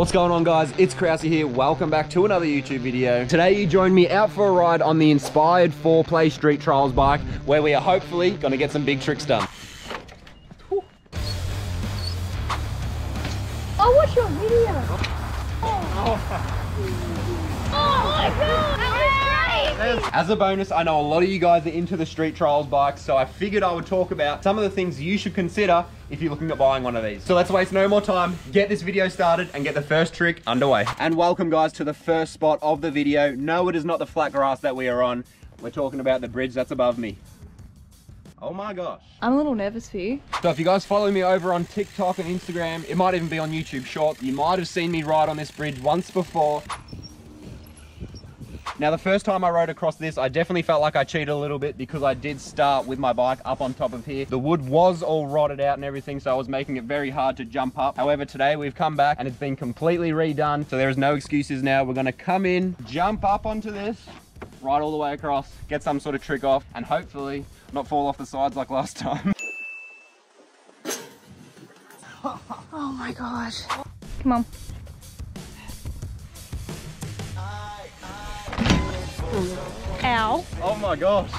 What's going on, guys? It's Krause here. Welcome back to another YouTube video. Today you joined me out for a ride on the Inspired 4Play Street Trials bike, where we are hopefully going to get some big tricks done. Oh, what's your video? Oh my god, that was great! As a bonus, I know a lot of you guys are into the Street Trials bikes, so I figured I would talk about some of the things you should consider if you're looking at buying one of these. So let's waste no more time, get this video started and get the first trick underway. And welcome, guys, to the first spot of the video. No, it is not the flat grass that we are on. We're talking about the bridge that's above me. Oh my gosh. I'm a little nervous for you. So if you guys follow me over on TikTok and Instagram, it might even be on YouTube Shorts, you might have seen me ride on this bridge once before. Now, the first time I rode across this, I definitely felt like I cheated a little bit because I did start with my bike up on top of here. The wood was all rotted out and everything, so I was making it very hard to jump up. However, today we've come back and it's been completely redone, so there is no excuses now. We're gonna come in, jump up onto this, ride all the way across, get some sort of trick off, and hopefully not fall off the sides like last time. Oh my gosh. Come on. Ow. Oh my gosh.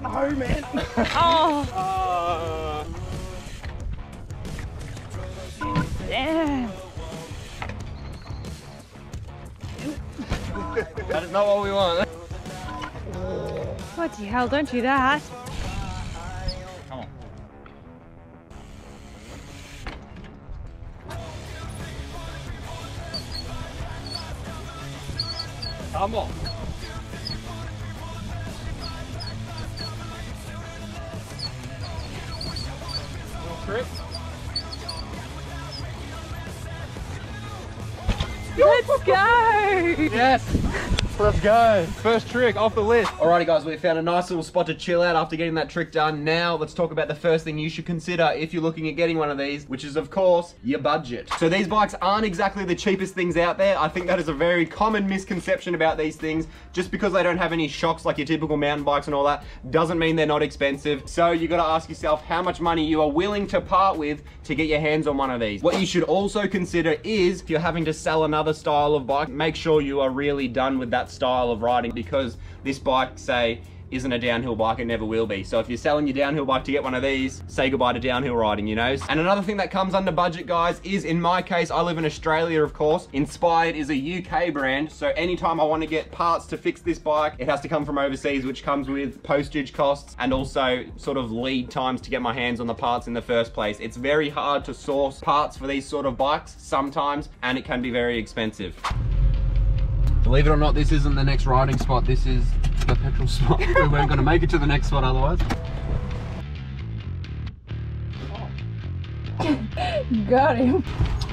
No, man. Oh. Damn. That is not what we want. Bloody hell, don't do that. Come on. Come on. Little trick. Let's go. Yes. Let's go. First trick off the list. Alrighty, guys, we found a nice little spot to chill out after getting that trick done. Now let's talk about the first thing you should consider if you're looking at getting one of these, which is, of course, your budget. So these bikes aren't exactly the cheapest things out there. I think that is a very common misconception about these things. Just because they don't have any shocks like your typical mountain bikes and all that doesn't mean they're not expensive. So you got to ask yourself how much money you are willing to part with to get your hands on one of these. What you should also consider is, if you're having to sell another style of bike, make sure you are really done with that style of riding, because this bike, say, isn't a downhill bike, it never will be. So if you're selling your downhill bike to get one of these, say goodbye to downhill riding, you know? And another thing that comes under budget, guys, is, in my case, I live in Australia, of course. Inspired is a UK brand, so anytime I want to get parts to fix this bike, it has to come from overseas, which comes with postage costs and also sort of lead times to get my hands on the parts in the first place. It's very hard to source parts for these sort of bikes sometimes, and it can be very expensive. Believe it or not, this isn't the next riding spot, this is the petrol spot. We weren't going to make it to the next spot otherwise. Got him.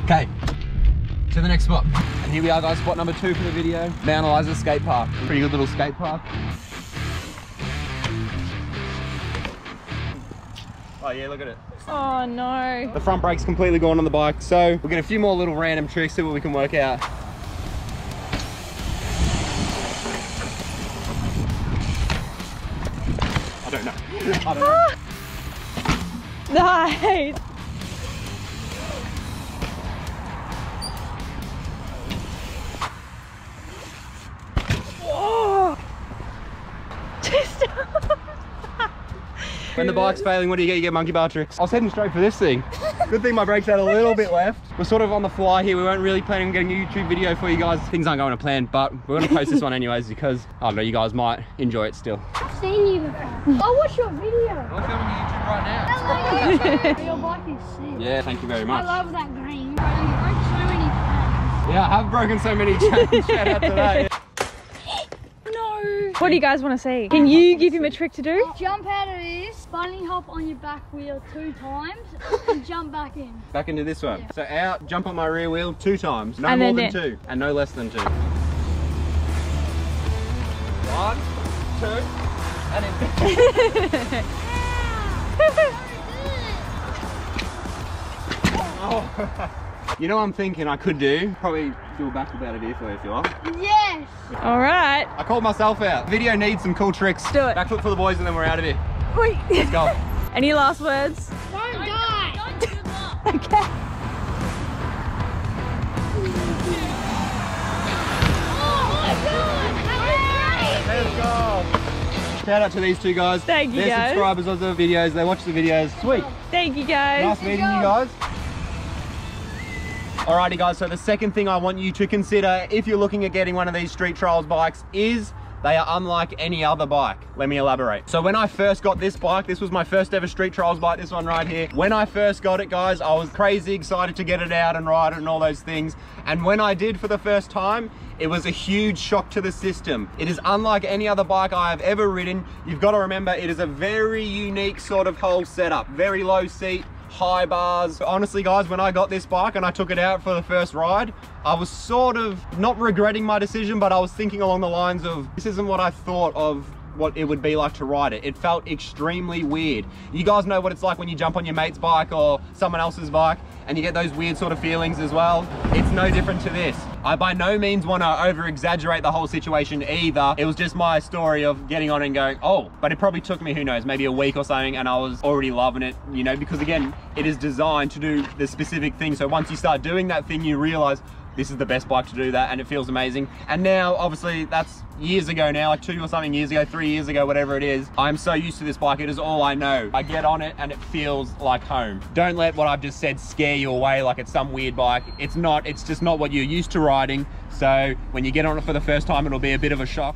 Okay, to the next spot. And here we are, guys, spot number 2 for the video. Mount Eliza Skate Park. Pretty good little skate park. Oh yeah, look at it. Oh no. The front brake's completely gone on the bike, so we'll get a few more little random tricks, see what we can work out. I don't know. I don't know. Nice. Oh. Just When the bike's failing, what do you get? You get monkey bar tricks. I was heading straight for this thing. Good thing my brakes had a little bit left. We're sort of on the fly here. We weren't really planning on getting a YouTube video for you guys. Things aren't going to plan, but we're going to post this one anyways because, I don't know, you guys might enjoy it still. I've seen you before. Oh, what's your video? I'm filming YouTube right now. Your bike is sick. Yeah, thank you very I much. love that green. You broke so many chains. Yeah, I have broken so many chains. Shout out to that. no. What do you guys want to see? Can you give him a trick to do? Jump out of this, bunny hop on your back wheel 2 times, and jump back in. Back into this one. Yeah. So out, jump on my rear wheel 2 times. No And more then than 2. And no less than 2. 1, 2, and then... Oh. You know what I'm thinking I could do? Probably do a backflip out of here for you if you want. Yes! All right. I called myself out. Video needs some cool tricks. Do it. Backflip for the boys and then we're out of here. Wait. Let's go. Any last words? Don't die! Okay. Shout out to these two guys. Thank you, They're guys. subscribers of the videos. They watch the videos. Sweet. Thank you, guys. Nice meeting you guys. Alrighty guys, so the second thing I want you to consider if you're looking at getting one of these Street Trials bikes is they are unlike any other bike. Let me elaborate. So when I first got this bike, this was my first ever Street Trials bike, this one right here. When I first got it, guys, I was crazy excited to get it out and ride it and all those things. And when I did for the first time, it was a huge shock to the system. It is unlike any other bike I have ever ridden. You've got to remember, it is a very unique sort of whole setup. Very low seat, high bars. Honestly guys, when I got this bike and I took it out for the first ride, I was sort of not regretting my decision, but I was thinking along the lines of, this isn't what I thought of what it would be like to ride it. It felt extremely weird. You guys know what it's like when you jump on your mate's bike or someone else's bike and you get those weird sort of feelings as well. It's no different to this. I by no means want to over exaggerate the whole situation either. It was just my story of getting on and going, oh, but it probably took me, who knows, maybe a week or something, and I was already loving it, you know, because again, it is designed to do the specific thing. So once you start doing that thing, you realize this is the best bike to do that, and it feels amazing. And now, obviously, that's years ago now, like 2 or something years ago, 3 years ago, whatever it is. I'm so used to this bike, it is all I know. I get on it and it feels like home. Don't let what I've just said scare you away like it's some weird bike. It's not, it's just not what you're used to riding. So when you get on it for the first time, it'll be a bit of a shock.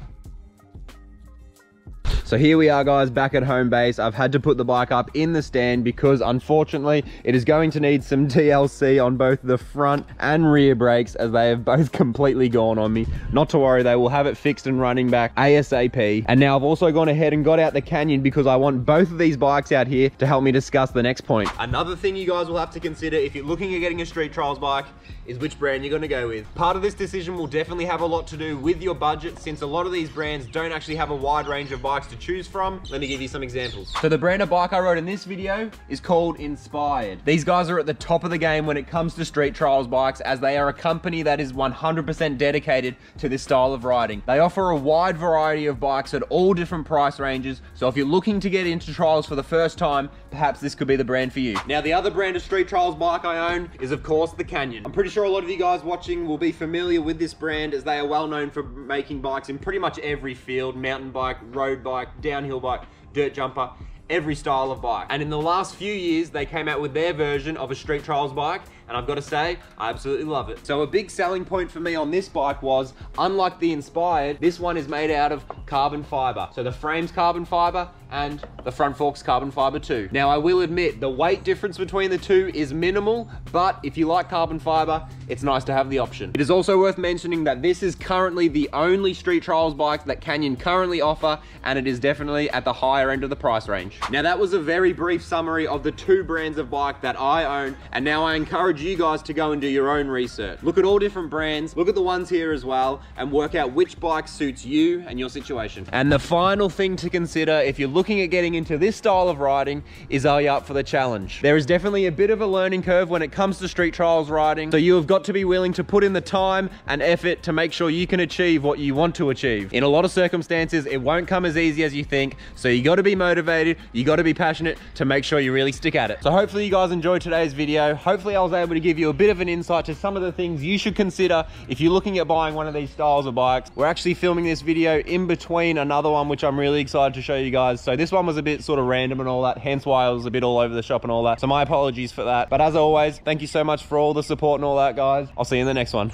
So here we are guys, back at home base. I've had to put the bike up in the stand because unfortunately it is going to need some TLC on both the front and rear brakes, as they have both completely gone on me. Not to worry, they will have it fixed and running back ASAP. And now I've also gone ahead and got out the Canyon because I want both of these bikes out here to help me discuss the next point. Another thing you guys will have to consider if you're looking at getting a Street Trials bike is which brand you're going to go with. Part of this decision will definitely have a lot to do with your budget, since a lot of these brands don't actually have a wide range of bikes to choose from. Let me give you some examples. So the brand of bike I rode in this video is called Inspired. These guys are at the top of the game when it comes to Street Trials bikes, as they are a company that is 100% dedicated to this style of riding. They offer a wide variety of bikes at all different price ranges, so if you're looking to get into trials for the first time, perhaps this could be the brand for you. Now the other brand of Street Trials bike I own is of course the Canyon. I'm pretty sure a lot of you guys watching will be familiar with this brand, as they are well known for making bikes in pretty much every field: mountain bike, road bike, downhill bike, dirt jumper, every style of bike. And in the last few years, they came out with their version of a Street Trials bike, and I've got to say, I absolutely love it. So a big selling point for me on this bike was, unlike the Inspired, this one is made out of carbon fiber. So the frame's carbon fiber and the front fork's carbon fiber too. Now I will admit, the weight difference between the two is minimal, but if you like carbon fiber, it's nice to have the option. It is also worth mentioning that this is currently the only Street Trials bike that Canyon currently offer, and it is definitely at the higher end of the price range. Now that was a very brief summary of the two brands of bike that I own, and now I encourage you guys to go and do your own research. Look at all different brands, look at the ones here as well, and work out which bike suits you and your situation. And the final thing to consider if you're looking at getting into this style of riding is, are you up for the challenge? There is definitely a bit of a learning curve when it comes to Street Trials riding, so you have got to be willing to put in the time and effort to make sure you can achieve what you want to achieve. In a lot of circumstances, it won't come as easy as you think, so you got to be motivated, you got to be passionate to make sure you really stick at it. So hopefully you guys enjoyed today's video. Hopefully I was able to give you a bit of an insight to some of the things you should consider if you're looking at buying one of these styles of bikes. We're actually filming this video in between another one, which I'm really excited to show you guys. So this one was a bit sort of random and all that, hence why I was a bit all over the shop and all that. So my apologies for that. But as always, thank you so much for all the support and all that, guys. I'll see you in the next one.